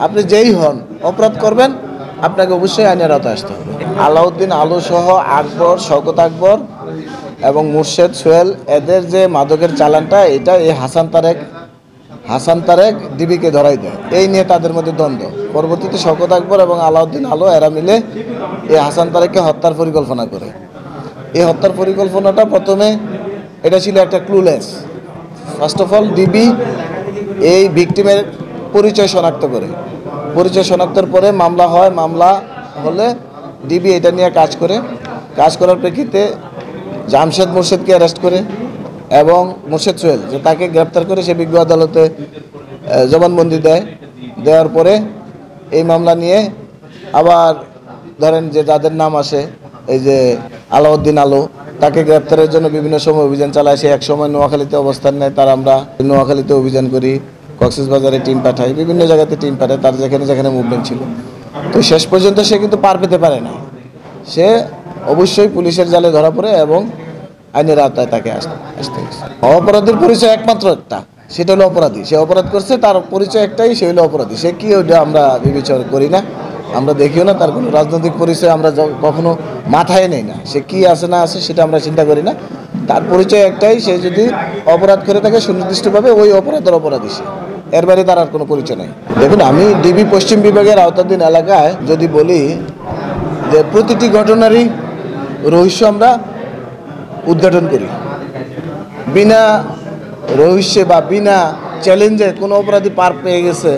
আপনি যেই হন অপরাধ করবেন আপনাকে অবশ্যই আইনের আওতায় আসতে হবে। আলাউদ্দিন আলু সহ আকবর, শওকত আকবর এবং মুর্শেদ সোহেল এদের যে মাদকের চালানটা এটা এই হাসান তারেক ডিবিকে ধরাই দেয়। এই নিয়ে তাদের মধ্যে দ্বন্দ্ব। পরবর্তীতে শওকত আকবর এবং আলাউদ্দিন আলু এরা মিলে এই হাসান তারেককে হত্যার পরিকল্পনা করে। এই হত্যার পরিকল্পনাটা প্রথমে এটা ছিল একটা clueless. First of all DB এই ভিকটিমের পরিচয় শনাক্ত করে, পরিচয় শনাক্তের পরে মামলা হয়। মামলা হলে ডিবি এটা নিয়ে কাজ করার প্রেক্ষিতে জামশেদ মুর্শেদকে অ্যারেস্ট করে এবং মুর্শেদ সোহেল যে তাকে গ্রেপ্তার করে সে বিজ্ঞ আদালতে জবানবন্দি দেওয়ার পরে এই মামলা নিয়ে আবার ধরেন যে যাদের নাম আসে এই যে আলাউদ্দিন আলু তাকে গ্রেপ্তারের জন্য বিভিন্ন সময় অভিযান চালায়। সে এক সময় নোয়াখালীতে অবস্থান নেয়, তার আমরা নোয়াখালীতে অভিযান করি, কক্সবাজারে টিম পাঠাই, বিভিন্ন জায়গাতে টিম পাঠায়, তার যেখানে মুভমেন্ট ছিল। তো শেষ পর্যন্ত সে কিন্তু পার পেতে পারে না, সে অবশ্যই পুলিশের জালে ধরা পড়ে এবং আইনের আওতায় তাকে আসতে হয়েছে। অপরাধীর পরিচয় একমাত্র একটা, সেটা হলো অপরাধী। সে অপরাধ করছে, তার পরিচয় একটাই, সে হলো অপরাধী। সে কি ওইটা আমরা বিবেচনা করি না, আমরা দেখিও না, তার কোনো রাজনৈতিক পরিচয় আমরা কখনো মাথায় নেই না। সে কি আছে না আছে সেটা আমরা চিন্তা করি না, তার পরিচয় একটাই, সে যদি অপরাধ করে থাকে সুনির্দিষ্টভাবে ওই অপরাধের অপরাধী সে, এর বাইরে তার আর কোনো পরিচয় নেই। দেখুন, আমি ডিবি পশ্চিম বিভাগের আওতাধীন এলাকায় যদি বলি যে প্রতিটি ঘটনারই রহস্য আমরা উদ্ঘাটন করি। বিনা রহস্যে বা বিনা চ্যালেঞ্জে কোনো অপরাধী পার পেয়ে গেছে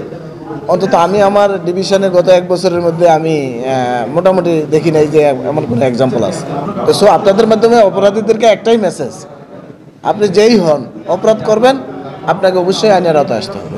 অন্তত আমি আমার ডিভিশনে গত 1 বছরের মধ্যে আমি মোটামুটি দেখি নাই যে এমন কোনো এক্সাম্পল আছে। তো সো আপনাদের মাধ্যমে অপরাধীদেরকে একটাই মেসেজ, আপনি যেই হন অপরাধ করবেন আপনাকে অবশ্যই আইনের আওতায় আসতে হবে।